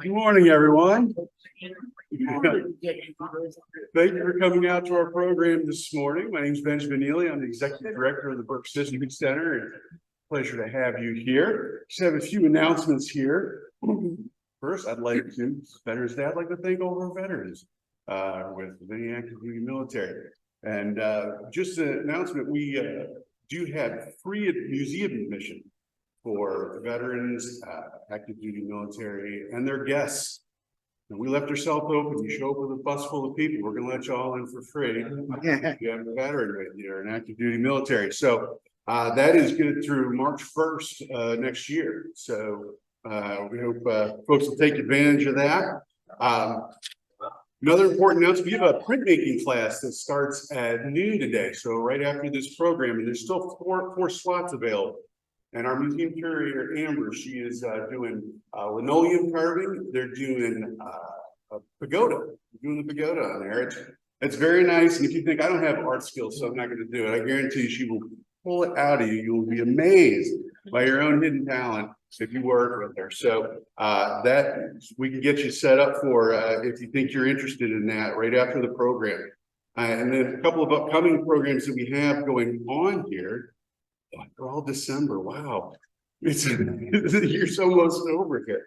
Good morning, everyone. Thank you for coming out to our program this morning. My name is Benjamin Neely. I'm the Executive Director of the Burke Civic Center, and pleasure to have you here. Just have a few announcements here. First, I'd like to, Veterans Day, I'd like to thank all of our veterans with the active duty military. And just an announcement, we do have free museum admission for veterans, active duty military, and their guests. And we left ourselves open. You show up with a bus full of people, we're going to let you all in for free. You have a veteran with you or an active duty military. So that is good through March 1st next year. So we hope folks will take advantage of that. Another important announcement, we have a printmaking class that starts at noon today. So right after this program, and there's still four slots available. And our museum curator, Amber, she is doing linoleum carving. They're doing a pagoda. They're doing the pagoda on there. It's very nice. And if you think, I don't have art skills, so I'm not going to do it, I guarantee you she will pull it out of you. You will be amazed by your own hidden talent if you work with her. So that we can get you set up for if you think you're interested in that right after the program. And then a couple of upcoming programs that we have going on here. They're all December. Wow. The year's almost over here.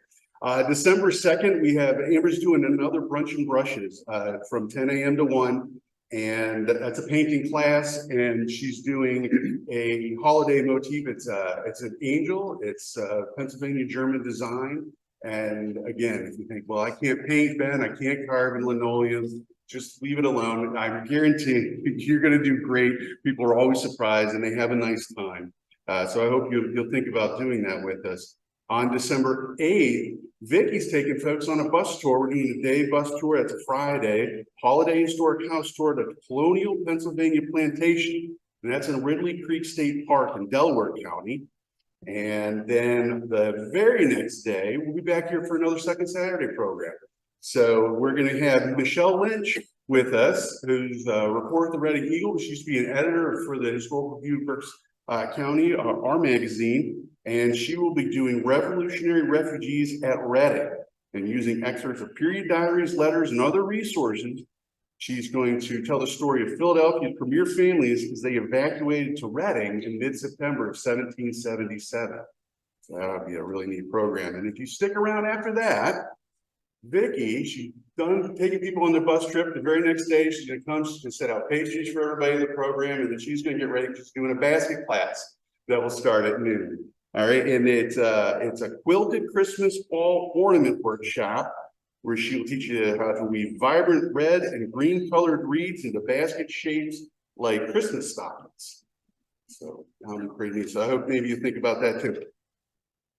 December 2nd, we have Amber's doing another brunch and brushes from 10 a.m. to 1. And that's a painting class. And she's doing a holiday motif. It's an angel. It's Pennsylvania German design. And again, if you think, well, I can't paint, Ben, I can't carve in linoleum, just leave it alone. I guarantee you're going to do great. People are always surprised and they have a nice time. So I hope you'll think about doing that with us. On December 8th, Vicky's taking folks on a bus tour. We're doing a day bus tour. It's a Friday. Holiday Historic House tour to Colonial Pennsylvania Plantation. And that's in Ridley Creek State Park in Delaware County. And then the very next day, we'll be back here for another Second Saturday program. So we're going to have Michelle Lynch with us, who's a reporter at the Reading Eagle. She used to be an editor for the Historical Review of Berks County, our magazine, and she will be doing Revolutionary Refugees at Reading and using excerpts of period diaries, letters, and other resources. She's going to tell the story of Philadelphia's premier families as they evacuated to Reading in mid-September of 1777. So that would be a really neat program. And if you stick around after that, Vicky, she's done taking people on the bus trip. The very next day, she's going to come to set out pastries for everybody in the program, and then she's going to get ready. She's doing a basket class that will start at noon. All right, and it's a quilted Christmas fall ornament workshop where she'll teach you how to weave vibrant red and green colored reeds into basket shapes like Christmas stockings. So pretty neat. So I hope maybe you think about that too.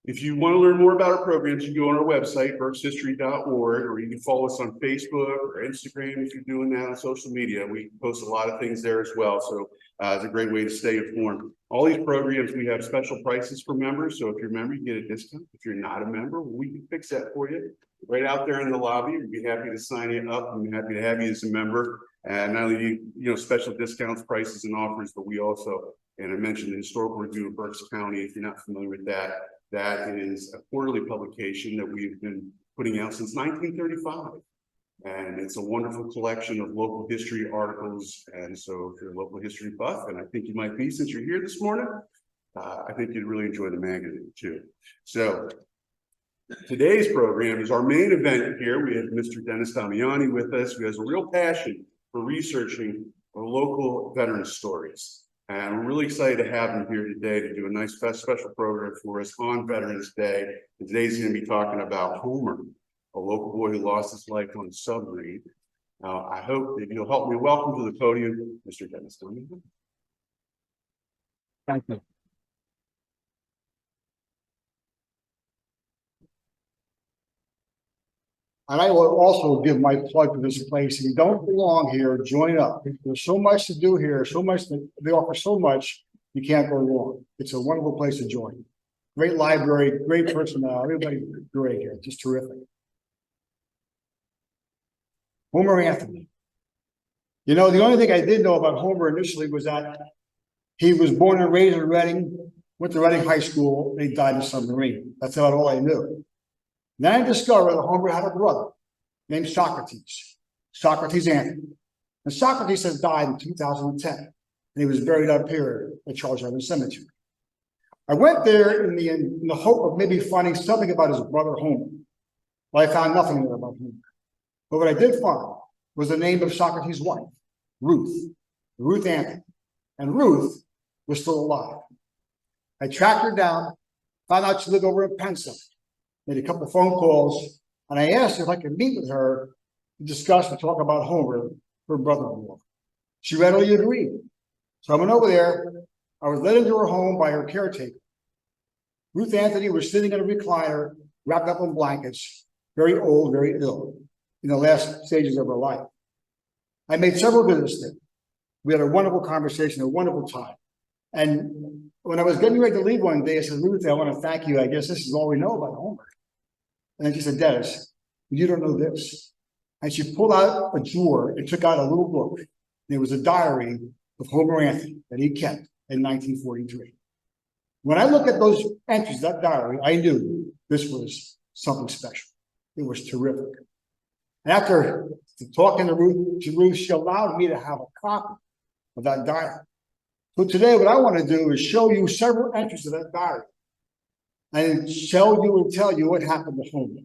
If you want to learn more about our programs, you can go on our website, berkshistory.org, or you can follow us on Facebook or Instagram if you're doing that on social media. We post a lot of things there as well. So it's a great way to stay informed. All these programs, we have special prices for members. So if you're a member, you get a discount. If you're not a member, we can fix that for you. Right out there in the lobby, we'd be happy to sign you up. I'm happy to have you as a member. And not only special discounts, prices, and offers, but we also, and I mentioned the Historical Review of Berks County, if you're not familiar with that, that is a quarterly publication that we've been putting out since 1935. And it's a wonderful collection of local history articles. And so if you're a local history buff, and I think you might be since you're here this morning, I think you'd really enjoy the magazine too. So today's program is our main event here. We have Mr. Dennis Damiani with us, who has a real passion for researching local veteran stories. And we're really excited to have him here today to do a nice special program for us on Veterans Day. And today's going to be talking about Homer, a local boy who lost his life on a submarine. I hope that you'll help me welcome to the podium, Mr. Dennis Damiani. Thank you. And I will also give my plug to this place. If you don't belong here, join up. There's so much to do here, so much that they offer so much, you can't go wrong. It's a wonderful place to join. Great library, great personnel, everybody's great here, just terrific. Homer Anthony. The only thing I did know about Homer initially was that he was born and raised in Reading, went to Reading High School, and he died in a submarine. That's about all I knew. Then I discovered that Homer had a brother named Socrates, Socrates Anthony. And Socrates has died in 2010, and he was buried up here at Charles Evans Cemetery. I went there in the hope of maybe finding something about his brother Homer. Well, I found nothing there about Homer. But what I did find was the name of Socrates' wife, Ruth Anthony. And Ruth was still alive. I tracked her down, found out she lived over in Pennsylvania, made a couple of phone calls, and I asked her if I could meet with her to discuss and talk about Homer, her brother-in-law. She readily agreed. So I went over there. I was led into her home by her caretaker. Ruth Anthony was sitting in a recliner, wrapped up in blankets, very old, very ill, in the last stages of her life. I made several visits there. We had a wonderful conversation, a wonderful time. And when I was getting ready to leave one day, I said, Ruth, I want to thank you. I guess this is all we know about Homer. And then she said, Dennis, you don't know this. And she pulled out a drawer and took out a little book. And it was a diary of Homer Anthony that he kept in 1943. When I looked at those entries, that diary, I knew this was something special. It was terrific. And after talking to Ruth, she allowed me to have a copy of that diary. So today, what I want to do is show you several entries of that diary and show you and tell you what happened to Homer.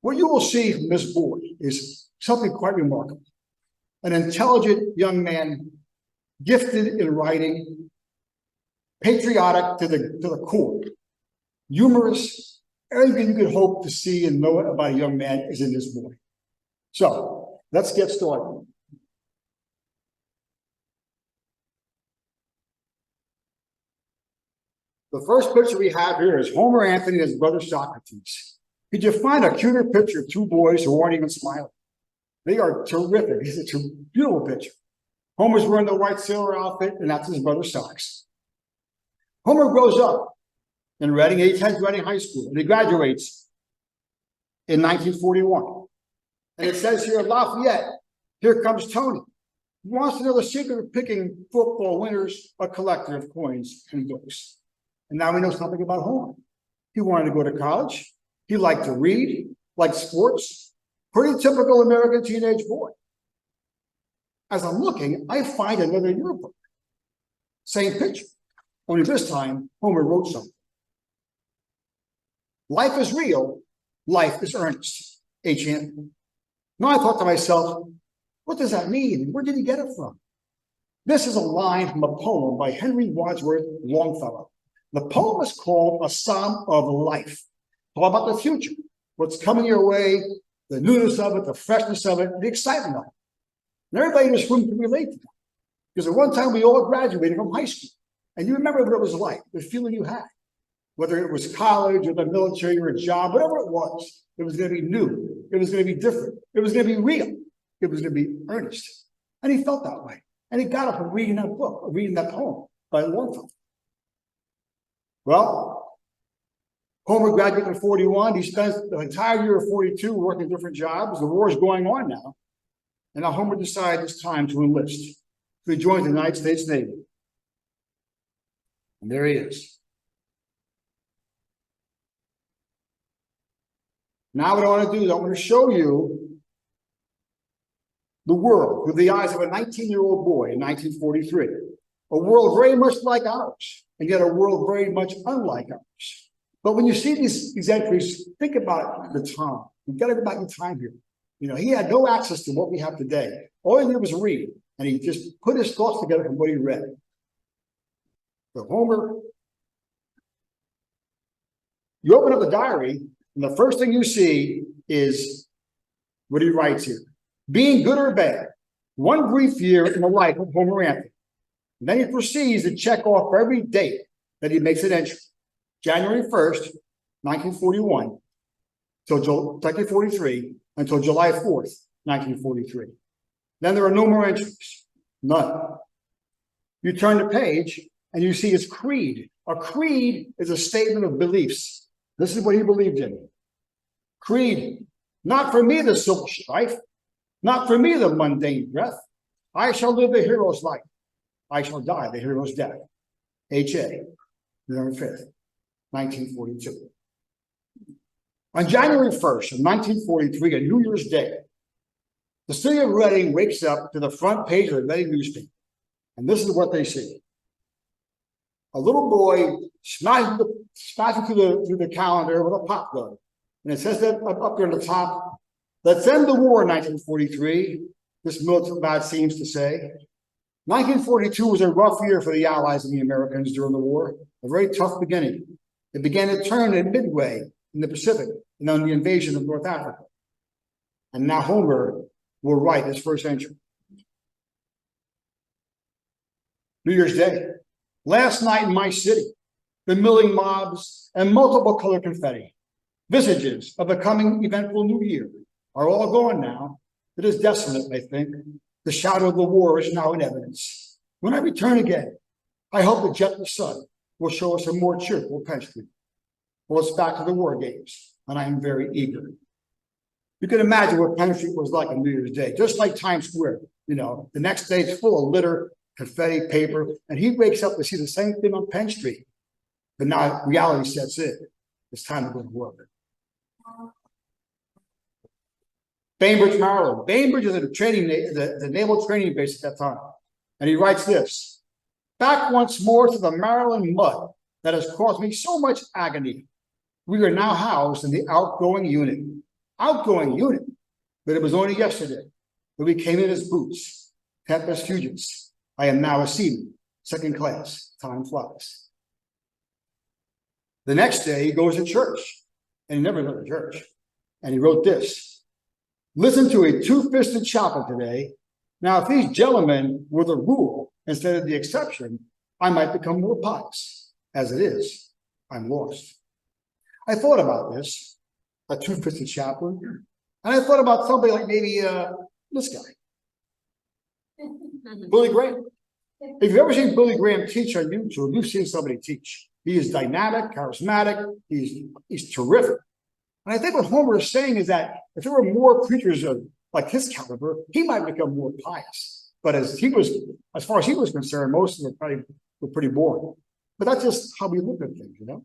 What you will see from this boy is something quite remarkable. An intelligent young man, gifted in writing, patriotic to the core, humorous. Everything you could hope to see and know about a young man is in this boy. So let's get started. The first picture we have here is Homer Anthony and his brother Socrates. Could you find a cuter picture of two boys who aren't even smiling? They are terrific. It's a beautiful picture. Homer's wearing the white sailor outfit, and that's his brother Sox. Homer grows up in Reading. He attends Reading High School, and he graduates in 1941. And it says here, Lafayette, here comes Tony. He wants to know the secret of picking football winners, a collector of coins and books. And now we know something about Homer. He wanted to go to college. He liked to read, liked sports. Pretty typical American teenage boy. As I'm looking, I find another yearbook. Same picture. Only this time, Homer wrote something. Life is real. Life is earnest. H. Anthony. Now I thought to myself, what does that mean? Where did he get it from? This is a line from a poem by Henry Wadsworth Longfellow. The poem is called A Psalm of Life. All about the future, what's coming your way, the newness of it, the freshness of it, the excitement of it. And everybody in this room can relate to that. Because at one time we all graduated from high school. And you remember what it was like, the feeling you had. Whether it was college or the military or a job, whatever it was going to be new. It was going to be different. It was going to be real. It was going to be earnest. And he felt that way. And he got up from reading that book, reading that poem by Longfellow. Well, Homer graduated in 41. He spent the entire year of 42 working different jobs. The war is going on now. And now Homer decides it's time to enlist. So he joined the United States Navy. And there he is. Now what I want to do is I want to show you the world through the eyes of a 19-year-old boy in 1943. A world very much like ours, and yet a world very much unlike ours. But when you see these entries, think about the time. You've got to think about your time here. You know, he had no access to what we have today. All he did was read, and he just put his thoughts together from what he read. So Homer, you open up the diary, and the first thing you see is what he writes here. Being good or bad, one brief year in the life of Homer Anthony. And then he proceeds to check off every date that he makes an entry. January 1st, 1941, till 1943, until July 4th, 1943. Then there are no more entries, none. You turn the page and you see his creed. A creed is a statement of beliefs. This is what he believed in. Creed, not for me the civil strife, not for me the mundane breath. I shall live the hero's life. I shall die the hero's death. H.A., November 5th, 1942. On January 1st of 1943, a New Year's Day, the city of Reading wakes up to the front page of the Reading newspaper. And this is what they see. A little boy smashing through the calendar with a pop gun. And it says that up there on the top, let's end the war in 1943, this militant lad seems to say. 1942 was a rough year for the Allies and the Americans during the war, a very tough beginning. It began to turn at Midway in the Pacific and on the invasion of North Africa. And now Homer will write his first entry. New Year's Day. Last night in my city, the milling mobs and multiple colored confetti, visages of the coming eventful new year, are all gone now. It is desolate, I think. The shadow of the war is now in evidence. When I return again, I hope the gentle sun will show us a more cheerful Penn Street. Well, it's back to the war games, and I am very eager. You can imagine what Penn Street was like on New Year's Day, just like Times Square. You know, the next day it's full of litter, confetti, paper, and he wakes up to see the same thing on Penn Street. But now reality sets in. It's time to go to work. Bainbridge, Maryland. Bainbridge is the naval training base at that time. And he writes this: back once more to the Maryland mud that has caused me so much agony. We are now housed in the outgoing unit. Outgoing unit? But it was only yesterday that we came in as boots, Tempest fugitives. I am now a seaman, second class. Time flies. The next day he goes to church, and he never went to church. And he wrote this: listen to a two-fisted chaplain today. Now, if these gentlemen were the rule instead of the exception, I might become more pious. As it is, I'm lost. I thought about this, a two-fisted chaplain, and I thought about somebody like maybe this guy, Billy Graham. If you've ever seen Billy Graham teach on YouTube, you've seen somebody teach. He is dynamic, charismatic. He's terrific. And I think what Homer is saying is that if there were more preachers like his caliber, he might become more pious. But as far as he was concerned, most of them were pretty boring. But that's just how we look at things, you know?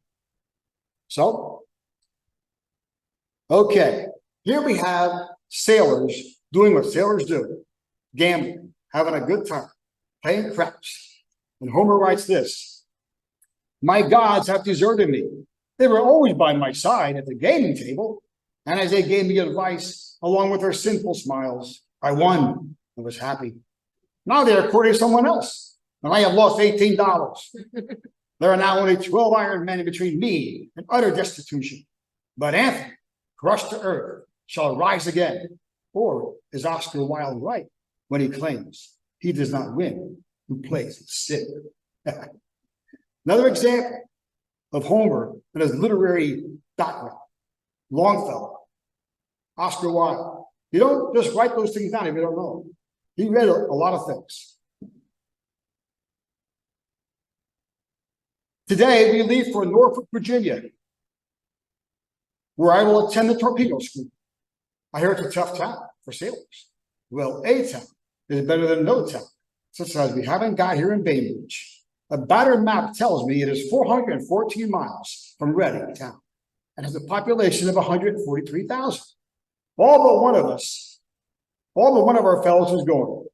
So, okay, here we have sailors doing what sailors do: gambling, having a good time, playing craps. And Homer writes this: my gods have deserted me. They were always by my side at the gaming table, and as they gave me advice, along with their sinful smiles, I won and was happy. Now they are courting someone else, and I have lost $18. There are now only 12 iron men between me and utter destitution. But Anthony, crushed to earth, shall rise again. Or is Oscar Wilde right when he claims he does not win who plays sin? Another example of Homer and his literary background: Longfellow, Oscar Wilde. You don't just write those things down if you don't know them. He read a lot of things. Today, we leave for Norfolk, Virginia, where I will attend the torpedo school. I hear it's a tough town for sailors. Well, a town is better than no town, such as we haven't got here in Bainbridge. A battered map tells me it is 414 miles from Reading town and has a population of 143,000. All but one of our fellows is going.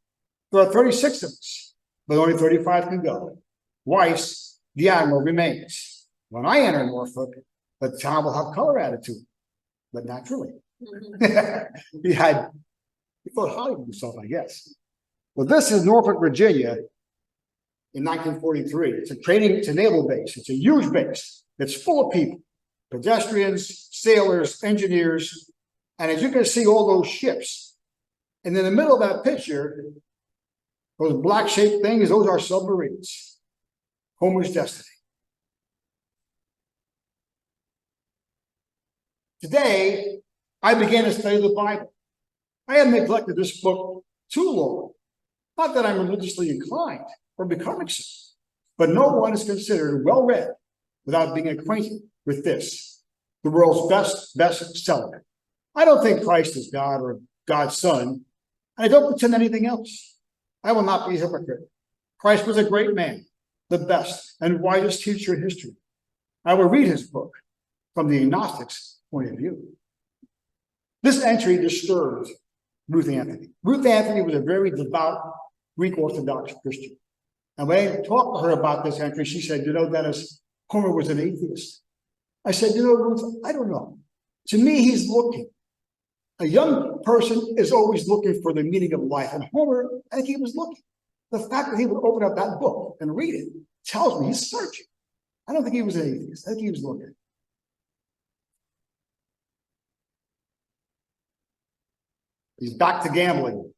There are 36 of us, but only 35 can go. Weiss, the admiral, remains. When I enter Norfolk, the town will have color added to it, but naturally. he thought highly of himself, I guess. Well, this is Norfolk, Virginia in 1943. It's a naval base. It's a huge base. It's full of people, pedestrians, sailors, engineers. And as you can see, all those ships. And in the middle of that picture, those black shaped things, those are submarines. Homer's destiny. Today, I began to study the Bible. I have neglected this book too long. Not that I'm religiously inclined or becoming so, but no one is considered well read without being acquainted with this, the world's best seller. I don't think Christ is God or God's son, and I don't pretend anything else. I will not be a hypocrite. Christ was a great man, the best and wisest teacher in history. I will read his book, from the Gnostics point of view. This entry disturbed Ruth Anthony. Ruth Anthony was a very devout Greek Orthodox Christian. And when I talked to her about this entry, she said, you know, Dennis, Homer was an atheist. I said, you know, Ruth, I don't know. To me, he's looking. A young person is always looking for the meaning of life. And Homer, I think he was looking. The fact that he would open up that book and read it tells me he's searching. I don't think he was an atheist. I think he was looking. He's back to gambling.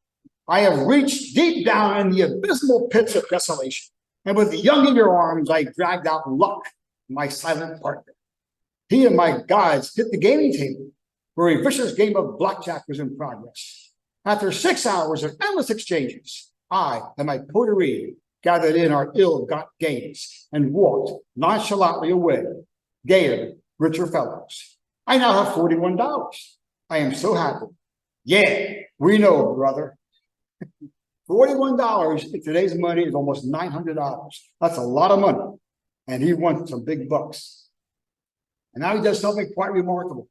I have reached deep down in the abysmal pits of desolation. And with the young in your arms, I dragged out luck, my silent partner. He and my guides hit the gaming table, where a vicious game of blackjack was in progress. After 6 hours of endless exchanges, I and my coterie gathered in our ill-got gains and walked nonchalantly away, gayer, richer fellows. I now have $41. I am so happy. Yeah, we know, brother. $41 in today's money is almost $900. That's a lot of money. And he won some big bucks. And now he does something quite remarkable.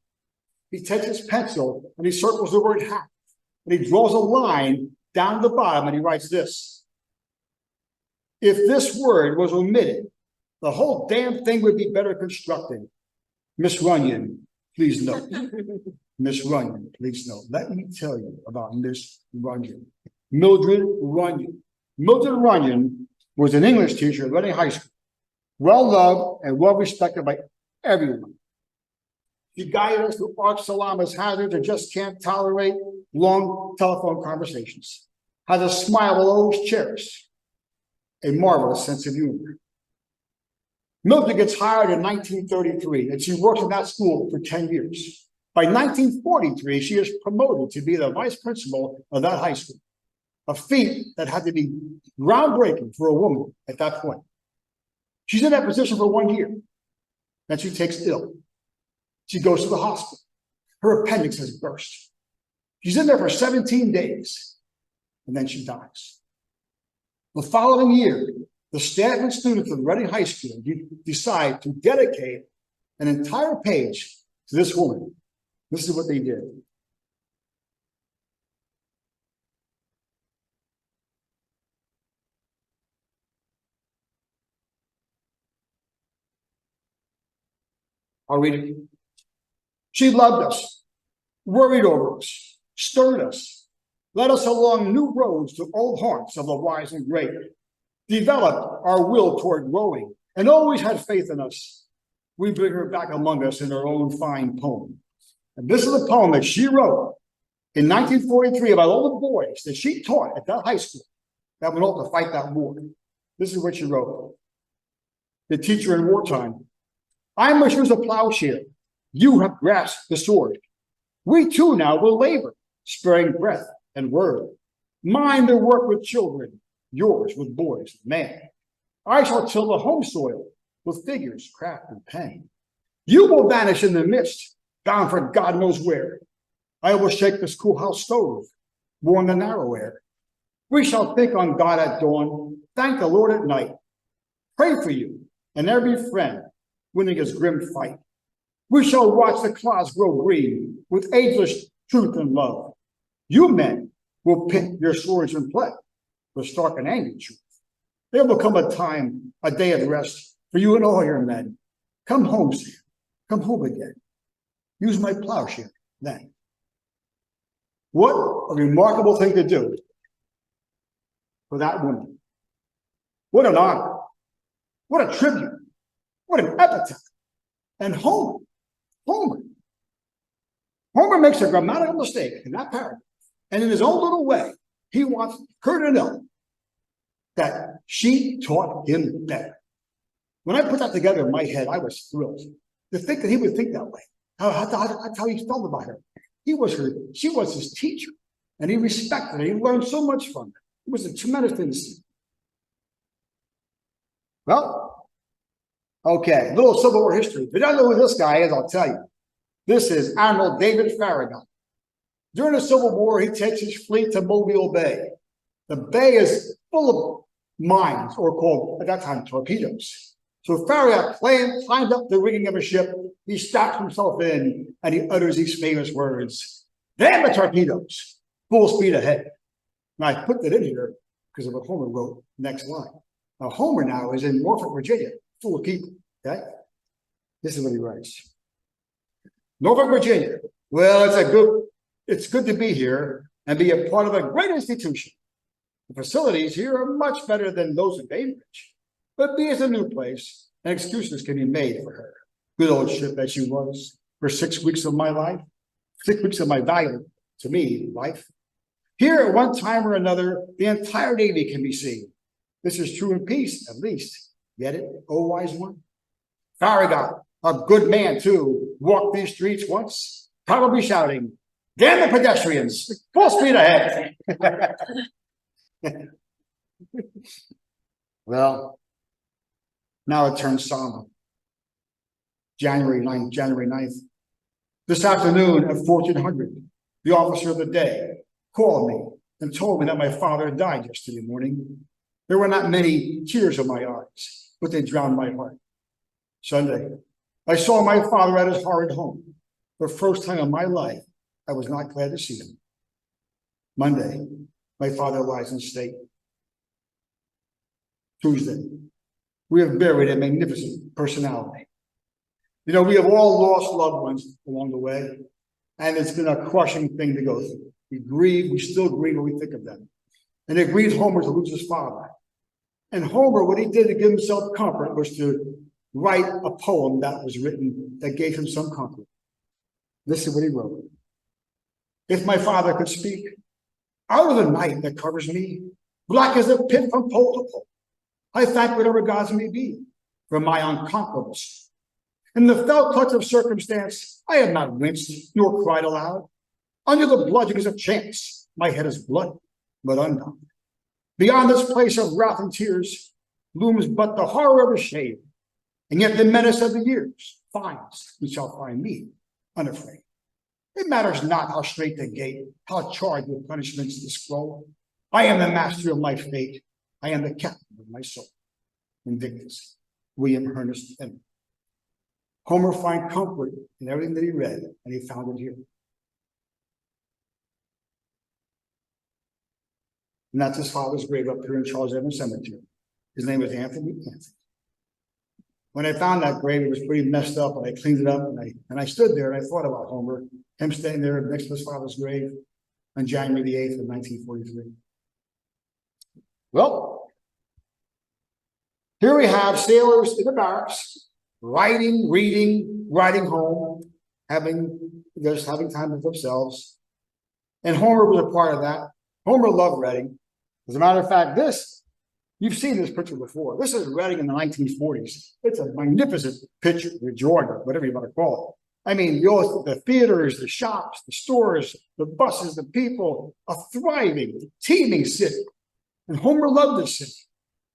He takes his pencil and he circles the word hat. And he draws a line down the bottom and he writes this. If this word was omitted, the whole damn thing would be better constructed. Miss Runyon, please note. Miss Runyon, please note. Let me tell you about Miss Runyon. Mildred Runyon. Mildred Runyon was an English teacher at Reading High School. Well loved and well respected by everyone. She guided us through Arch Salama's hazards and just can't tolerate long telephone conversations. Has a smile we'll always cherish. A marvelous sense of humor. Mildred gets hired in 1933 and she works in that school for 10 years. By 1943, she is promoted to be the vice principal of that high school. A feat that had to be groundbreaking for a woman at that point. She's in that position for 1 year. Then she takes ill. She goes to the hospital. Her appendix has burst. She's in there for 17 days. And then she dies. The following year, the staff and students of Reading High School decide to dedicate an entire page to this woman. This is what they did. I'll read it. She loved us, worried over us, stirred us, led us along new roads to old haunts of the wise and great, developed our will toward growing, and always had faith in us. We bring her back among us in her own fine poem. And this is a poem that she wrote in 1943 about all the boys that she taught at that high school that went off to fight that war. This is what she wrote. The teacher in wartime. I must use a plowshare. You have grasped the sword. We too now will labor, sparing breath and word. Mine the work with children, yours with boys and men. I shall till the home soil with figures, craft, and pen. You will vanish in the mist, bound for God knows where. I will shake the schoolhouse stove, warm the narrow air. We shall think on God at dawn, thank the Lord at night. Pray for you and every friend winning his grim fight. We shall watch the clouds grow green with ageless truth and love. You men will pick your swords and play for stark and angry truth. There will come a time, a day of rest for you and all your men. Come home, Sam. Come home again. Use my plowshare then. What a remarkable thing to do for that woman. What an honor. What a tribute. What an epitaph. And Homer makes a grammatical mistake in that paragraph. And in his own little way, he wants her to know that she taught him better. When I put that together in my head, I was thrilled to think that he would think that way. That's how he felt about her. She was his teacher, and he respected her. He learned so much from her. It was a tremendous thing to see. Well, okay, little Civil War history. If you don't know who this guy is, I'll tell you. This is Admiral David Farragut. During the Civil War, he takes his fleet to Mobile Bay. The bay is full of mines, or called, at that time, torpedoes. So Farragut climbed up the rigging of a ship. He straps himself in and he utters these famous words, "Damn the torpedoes, full speed ahead." And I put that in here because of what Homer wrote next line. Now Homer now is in Norfolk, Virginia, full of people, okay? This is what he writes. Norfolk, Virginia. Well, it's good to be here and be a part of a great institution. The facilities here are much better than those at Bainbridge. But B is a new place, and excuses can be made for her. Good old ship as she was for 6 weeks of my life, 6 weeks of my valuable, to me, life. Here, at one time or another, the entire Navy can be seen. This is true in peace, at least. Get it, oh wise one? Farragut, a good man too, walked these streets once, probably shouting, "Damn the pedestrians, full speed ahead." Well, now it turns somber. January 9th. This afternoon at 1400, the officer of the day called me and told me that my father had died yesterday morning. There were not many tears in my eyes, but they drowned my heart. Sunday, I saw my father at his horrid home. The first time in my life, I was not glad to see him. Monday, my father lies in state. Tuesday, we have buried a magnificent personality. You know, we have all lost loved ones along the way, and it's been a crushing thing to go through. We grieve, we still grieve when we think of them. And it grieved Homer to lose his father. And Homer, what he did to give himself comfort was to write a poem that was written that gave him some comfort. This is what he wrote. If my father could speak, out of the night that covers me, black as a pit from pole to pole, I thank whatever gods may be for my unconquerable soul. In the felt touch of circumstance, I have not winced nor cried aloud. Under the bludgeonings of chance, my head is bloody, but undone. Beyond this place of wrath and tears looms but the horror of a shame, and yet the menace of the years finds and shall find me unafraid. It matters not how straight the gate, how charged with punishments the scroll. I am the master of my fate. I am the captain of my soul. Invictus, William Ernest Henry. Homer find comfort in everything that he read, and he found it here. And that's his father's grave up here in Charles Evans Cemetery. His name was Anthony. When I found that grave, it was pretty messed up, and I cleaned it up, and I stood there and I thought about Homer, him standing there next to his father's grave on January the 8th of 1943. Well, here we have sailors in the barracks, writing, reading, riding home, having time with themselves. And Homer was a part of that. Homer loved Reading. As a matter of fact, you've seen this picture before. This is Reading in the 1940s. It's a magnificent picture, the Georgia, whatever you want to call it. I mean, the theaters, the shops, the stores, the buses, the people, a thriving, teeming city. And Homer loved this city.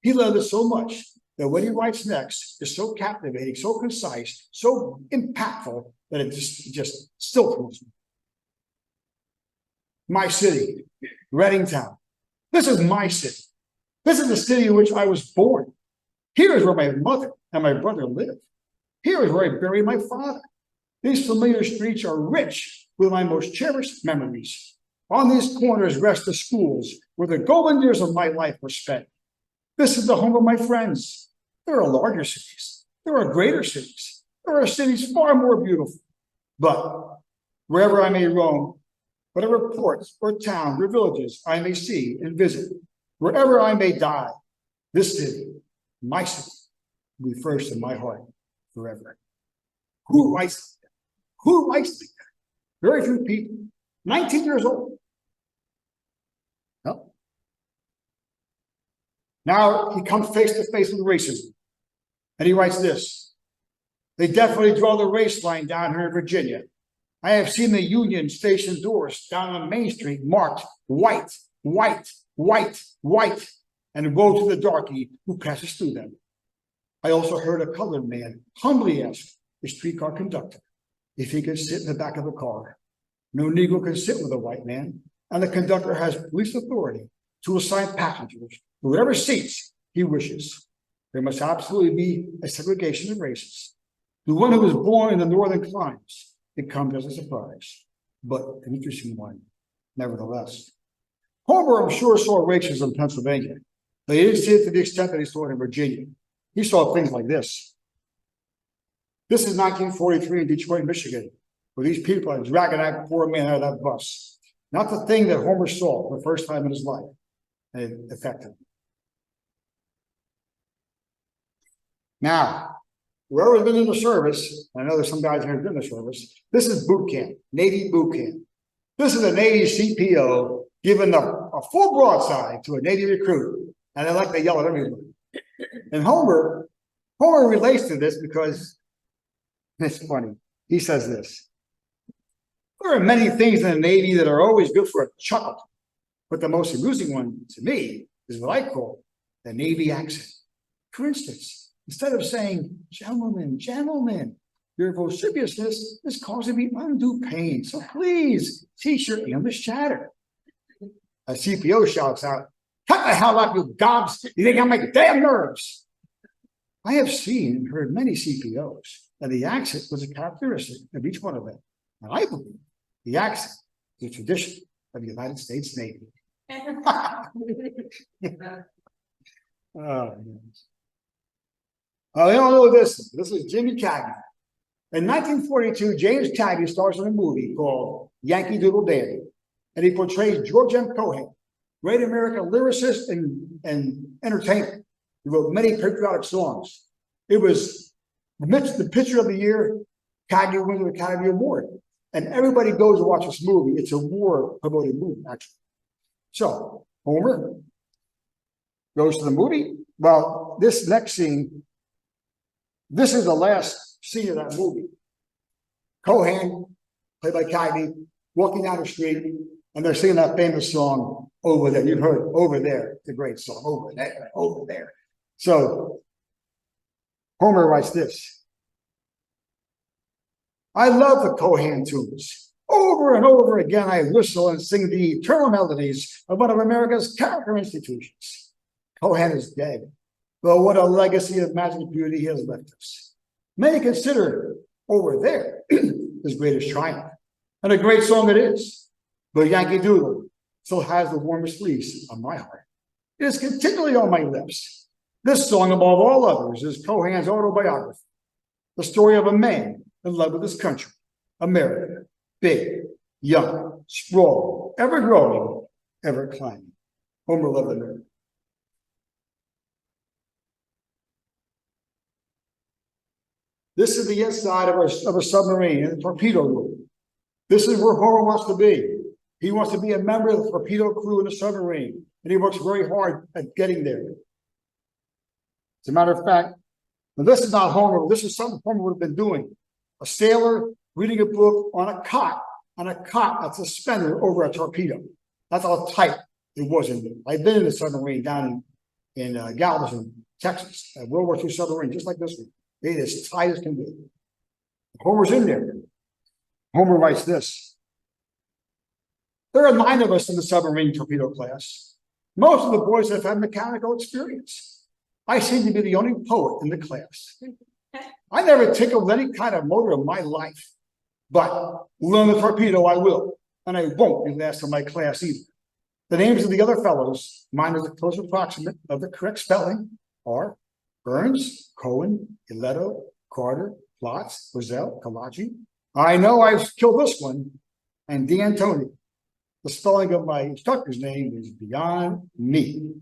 He loved it so much that what he writes next is so captivating, so concise, so impactful that it just still thrills me. My city, Reading town. This is my city. This is the city in which I was born. Here is where my mother and my brother live. Here is where I buried my father. These familiar streets are rich with my most cherished memories. On these corners rest the schools where the golden years of my life were spent. This is the home of my friends. There are larger cities. There are greater cities. There are cities far more beautiful. But wherever I may roam, whatever ports or towns or villages I may see and visit, wherever I may die, this city, my city, will be first in my heart forever. Who writes that? Who writes that? Very few people. 19 years old. No. Now he comes face to face with racism. And he writes this. They definitely draw the race line down here in Virginia. I have seen the Union Station doors down on Main Street marked white, white, white, white, and woe to the darky who passes through them. I also heard a colored man humbly ask the streetcar conductor if he could sit in the back of the car. No Negro can sit with a white man, and the conductor has police authority to assign passengers to whatever seats he wishes. There must absolutely be a segregation of races. The one who was born in the northern climes, it comes as a surprise, but an interesting one, nevertheless. Homer, I'm sure, saw racism in Pennsylvania, but he didn't see it to the extent that he saw it in Virginia. He saw things like this. This is 1943 in Detroit, Michigan, where these people are dragging that poor man out of that bus. Not the thing that Homer saw for the first time in his life, and it affected him. Now, whoever's been in the service, I know there's some guys here who've been in the service, this is boot camp, Navy boot camp. This is a Navy CPO giving a full broadside to a Navy recruit, and they like to yell at everybody. And Homer relates to this because it's funny. He says this. There are many things in the Navy that are always good for a chuckle, but the most amusing one to me is what I call the Navy accent. For instance, instead of saying, gentlemen, gentlemen, your vociferousness is causing me undue pain, so please teach your English chatter. A CPO shouts out, cut the hell up, you gobs, you think I make damn nerves. I have seen and heard many CPOs, and the accent was a characteristic of each one of them. And I believe the accent is a tradition of the United States Navy. Oh, you don't know this. This is Jimmy Cagney. In 1942, James Cagney stars in a movie called Yankee Doodle Dandy, and he portrays George M. Cohan, great American lyricist and entertainer. He wrote many patriotic songs. It was the picture of the year. Cagney wins the Academy Award, and everybody goes to watch this movie. It's a war-promoting movie, actually. So Homer goes to the movie. Well, this next scene, this is the last scene of that movie. Cohan, played by Cagney, walking down the street, and they're singing that famous song, Over There. You've heard it, Over There. It's a great song, Over There, Over There. So Homer writes this. I love the Cohan tunes. Over and over again, I whistle and sing the eternal melodies of one of America's character institutions. Cohan is dead, but what a legacy of magic beauty he has left us. Many consider Over There his greatest triumph, and a great song it is. But Yankee Doodle still has the warmest place on my heart. It is continually on my lips. This song, above all others, is Cohan's autobiography, the story of a man in love with his country, America, big, young, sprawling, ever growing, ever climbing. Homer loved America. This is the inside of a submarine in the torpedo room. This is where Homer wants to be. He wants to be a member of the torpedo crew in the submarine, and he works very hard at getting there. As a matter of fact, this is not Homer. This is something Homer would have been doing. A sailor reading a book on a cot that's suspended over a torpedo. That's how tight it was in there. I've been in a submarine down in Galveston, Texas, a World War II submarine, just like this one. Made as tight as can be. Homer's in there. Homer writes this. There are 9 of us in the submarine torpedo class. Most of the boys have had mechanical experience. I seem to be the only poet in the class. I never tinkered with any kind of motor in my life, but learn the torpedo I will, and I won't be last in my class either. The names of the other fellows, mine is a close approximate of the correct spelling, are Burns, Cohen, Ileto, Carter, Plotz, Roselle, Kalachi. I know I've killed this one, and D'Antoni. The spelling of my instructor's name is beyond me.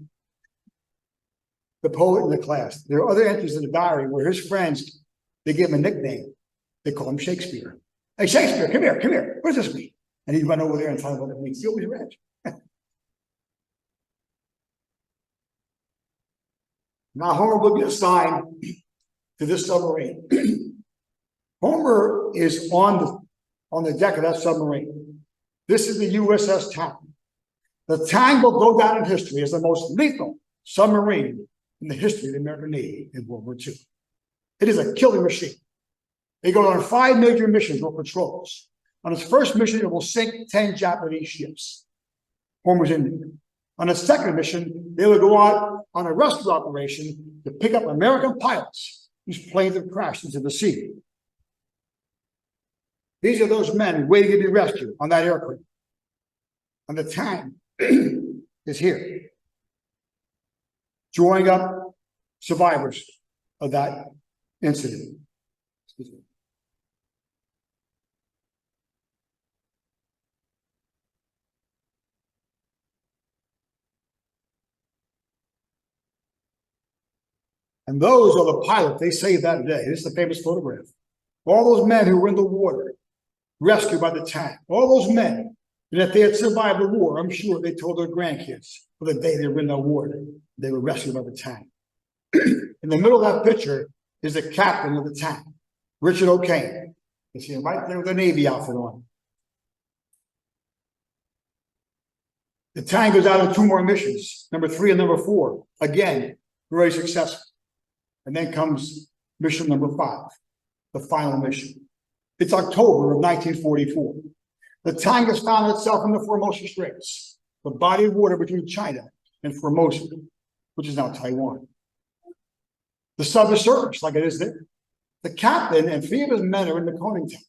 The poet in the class. There are other entries in the diary where his friends, they give him a nickname. They call him Shakespeare. Hey, Shakespeare, come here, come here. What does this mean? And he'd run over there and tell him what it means. He always read. Now Homer will be assigned to this submarine. Homer is on the deck of that submarine. This is the USS Tang. The Tang will go down in history as the most lethal submarine in the history of the American Navy in World War II. It is a killing machine. They go on 5 major missions or patrols. On its first mission, it will sink 10 Japanese ships. Homer's in there. On its second mission, they will go out on a rescue operation to pick up American pilots whose planes have crashed into the sea. These are those men waiting to be rescued on that aircraft. And the tank is here, drawing up survivors of that incident. Excuse me. And those are the pilots they saved that day. This is a famous photograph. All those men who were in the water, rescued by the tank. All those men. And if they had survived the war, I'm sure they told their grandkids for the day they were in the water, they were rescued by the tank. In the middle of that picture is the captain of the tank, Richard O'Kane. You see him right there with the Navy outfit on. The tank goes out on 2 more missions, number 3 and number 4. Again, very successful. And then comes mission number 5, the final mission. It's October of 1944. The tank has found itself in the Formosa Straits, the body of water between China and Formosa, which is now Taiwan. The sub is surged like it is there. The captain and 3 of his men are in the conning tower.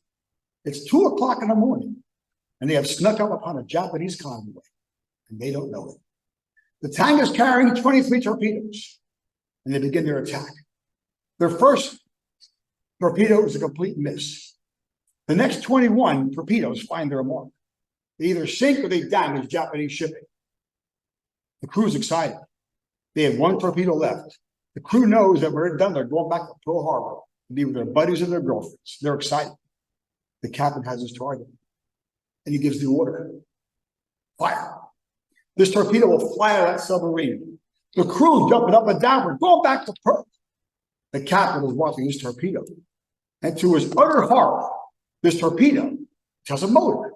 It's 2 o'clock in the morning, and they have snuck up upon a Japanese convoy, and they don't know it. The tank is carrying 23 torpedoes, and they begin their attack. Their first torpedo is a complete miss. The next 21 torpedoes find their mark. They either sink or they damage Japanese shipping. The crew's excited. They have 1 torpedo left. The crew knows that when they're done, they're going back to Pearl Harbor to be with their buddies and their girlfriends. They're excited. The captain has his target, and he gives the order. Fire. This torpedo will fly out of that submarine. The crew jumping up and down, we're going back to Pearl. The captain is watching his torpedo. And to his utter horror, this torpedo, which has a motor,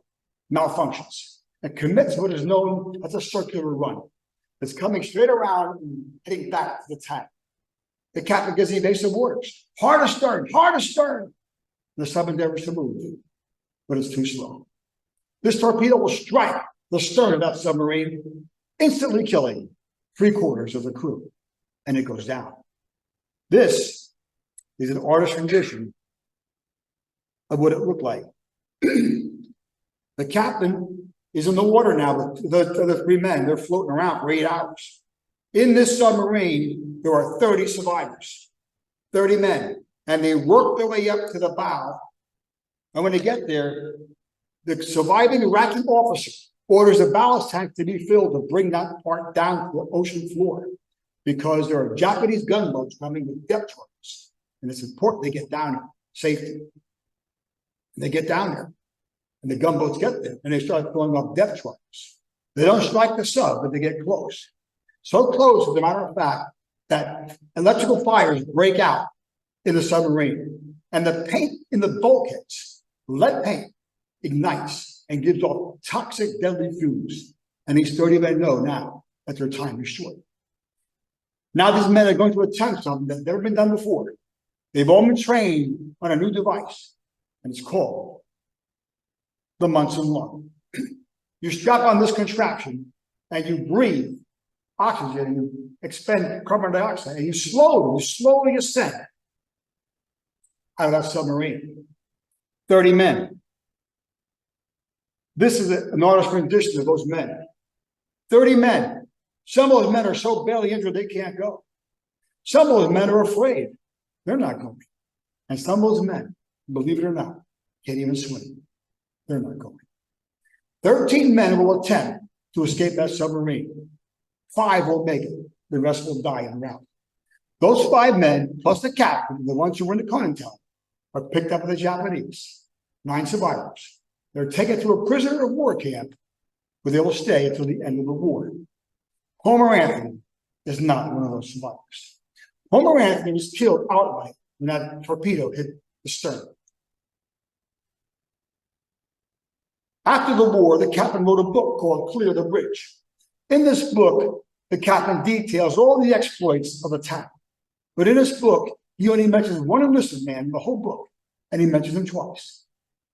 malfunctions and commits what is known as a circular run. It's coming straight around and heading back to the tank. The captain gives the evasive orders. Hard astern, hard astern. The sub endeavors to move, but it's too slow. This torpedo will strike the stern of that submarine, instantly killing 3/4 of the crew, and it goes down. This is an artist's rendition of what it looked like. The captain is in the water now with the 3 men. They're floating around for 8 hours. In this submarine, there are 30 survivors, 30 men, and they work their way up to the bow. And when they get there, the surviving Iraqi officer orders a ballast tank to be filled to bring that part down to the ocean floor, because there are Japanese gunboats coming with depth charges, and it's important they get down here safely. And they get down there, and the gunboats get there, and they start throwing up depth charges. They don't strike the sub, but they get close. So close, as a matter of fact, that electrical fires break out in the submarine, and the paint in the bulkheads, lead paint, ignites and gives off toxic, deadly fumes. And these 30 men know now that their time is short. Now these men are going to attempt something that's never been done before. They've all been trained on a new device, and it's called the Munson lung. You strap on this contraption, and you breathe oxygen, and you expend carbon dioxide, and you slowly ascend out of that submarine. 30 men. This is an artist's rendition of those men. 30 men. Some of those men are so badly injured they can't go. Some of those men are afraid. They're not going. And some of those men, believe it or not, can't even swim. They're not going. 13 men will attempt to escape that submarine. 5 will make it. The rest will die en route. Those 5 men, plus the captain, the ones who were in the conning tower, are picked up by the Japanese. 9 survivors. They're taken to a prisoner of war camp where they will stay until the end of the war. Homer Anthony is not one of those survivors. Homer Anthony was killed outright when that torpedo hit the stern. After the war, the captain wrote a book called Clear the Bridge. In this book, the captain details all the exploits of the tank. But in this book, he only mentions one enlisted man in the whole book, and he mentions him twice,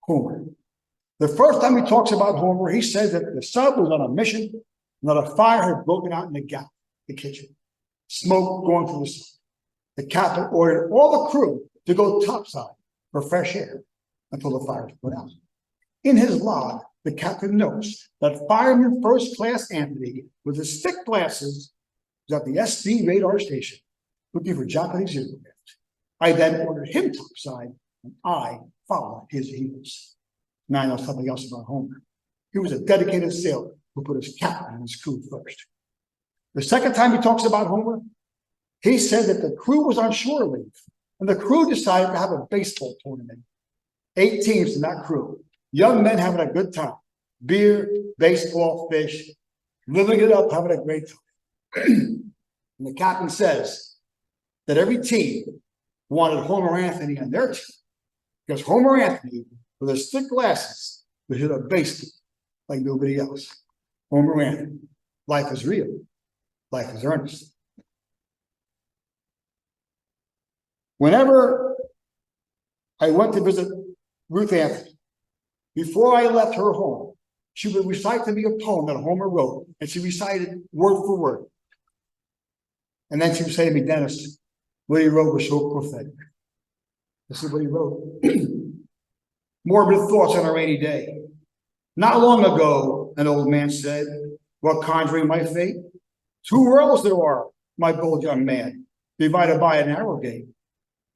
Homer. The first time he talks about Homer, he says that the sub was on a mission, and that a fire had broken out in the kitchen. smoke going through the sun. The captain ordered all the crew to go topside for fresh air until the fires put out. In his log, the captain notes that Fireman First Class Anthony, with his thick glasses, was at the SD radar station looking for Japanese aircraft. I then ordered him topside, and I followed his heels. Now I know something else about Homer. He was a dedicated sailor who put his captain and his crew first. The second time he talks about Homer, he said that the crew was on shore leave, and the crew decided to have a baseball tournament. 8 teams in that crew, young men having a good time, beer, baseball, fish, living it up, having a great time. And the captain says that every team wanted Homer Anthony on their team because Homer Anthony, with his thick glasses, would hit a baseball like nobody else. Homer Anthony, life is real, life is earnest. Whenever I went to visit Ruth Anthony, before I left her home, she would recite to me a poem that Homer wrote, and she recited word for word. And then she would say to me, Dennis, what he wrote was so prophetic. This is what he wrote. Morbid thoughts on a rainy day. Not long ago, an old man said, what conjuring my fate? 2 worlds there are, my bold young man, divided by a narrow gate.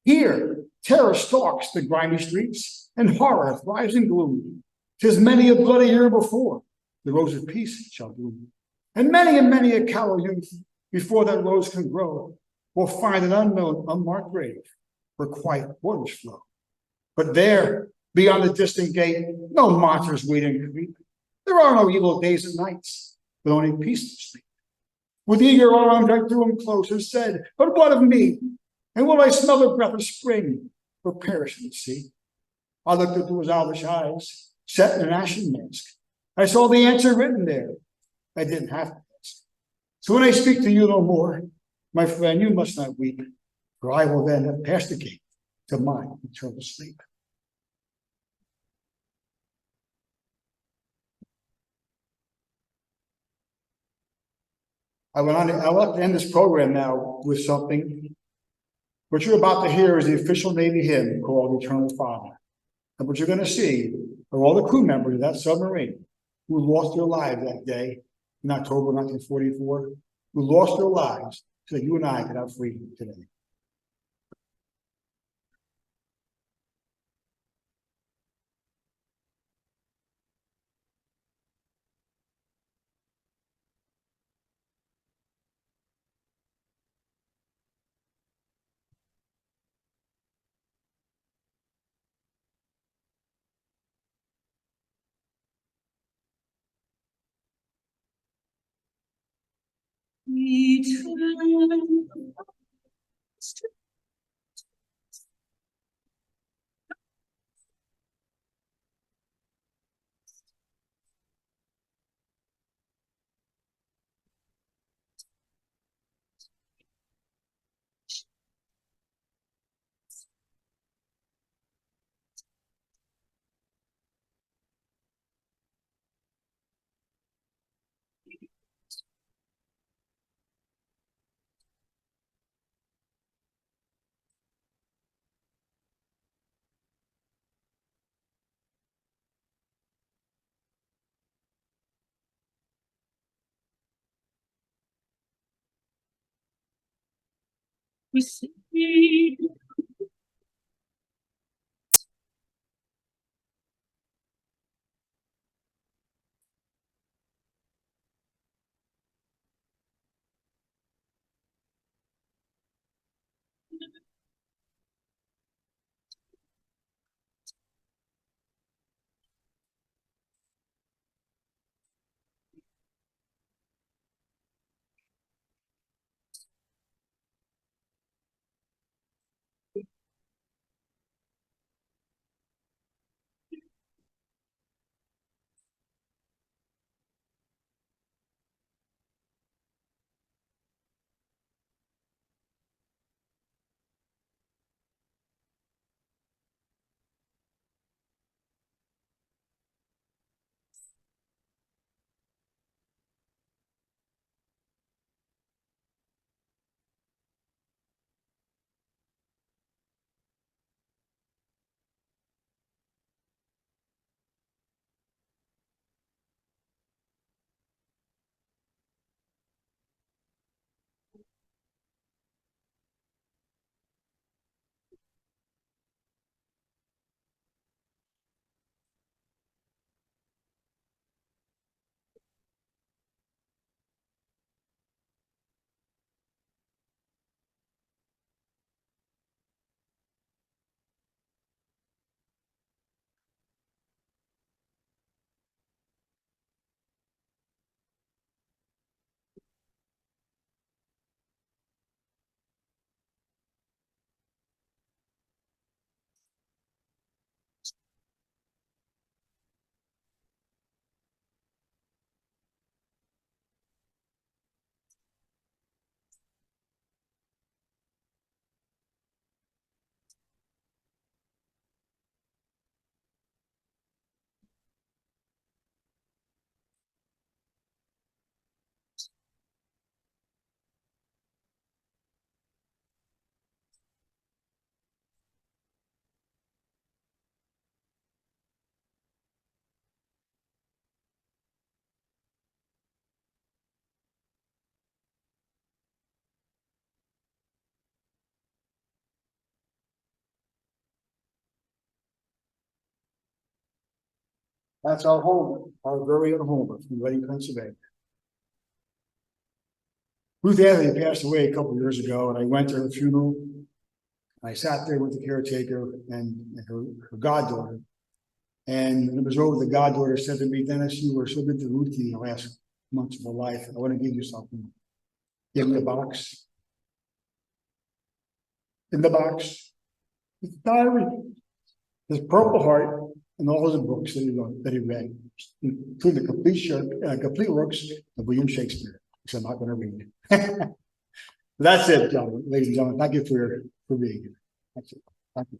Here, terror stalks the grimy streets, and horror thrives in gloom. 'Tis many a bloody year before the rose of peace shall bloom. And many a callow youth, before that rose can grow, will find an unknown, unmarked grave where quiet waters flow. But there, beyond the distant gate, no monsters wait and creep. There are no evil days and nights, but only peaceful sleep. With eager arms I drew him close and said, but what of me? And will I smell the breath of spring or perish in the sea? I looked into his owlish eyes, set in an ashen mask. I saw the answer written there. I didn't have to ask. So when I speak to you no more, my friend, you must not weep, for I will then have passed the gate to my eternal sleep. I would like to end this program now with something. What you're about to hear is the official Navy hymn called Eternal Father. And what you're going to see are all the crew members of that submarine who lost their lives that day in October 1944, who lost their lives so that you and I could have freedom today. We see. That's our home, our very own home from Reading, Pennsylvania. Ruth Anthony passed away a couple of years ago, and I went to her funeral. I sat there with the caretaker and her goddaughter. And when it was over, the goddaughter said to me, Dennis, you were so good to Ruth in the last months of her life. I want to give you something. Give me a box. In the box, his diary, his Purple Heart, and all his books that he read, including the complete works of William Shakespeare, which I'm not going to read. That's it, gentlemen, ladies and gentlemen. Thank you for being here. That's it. Thank you.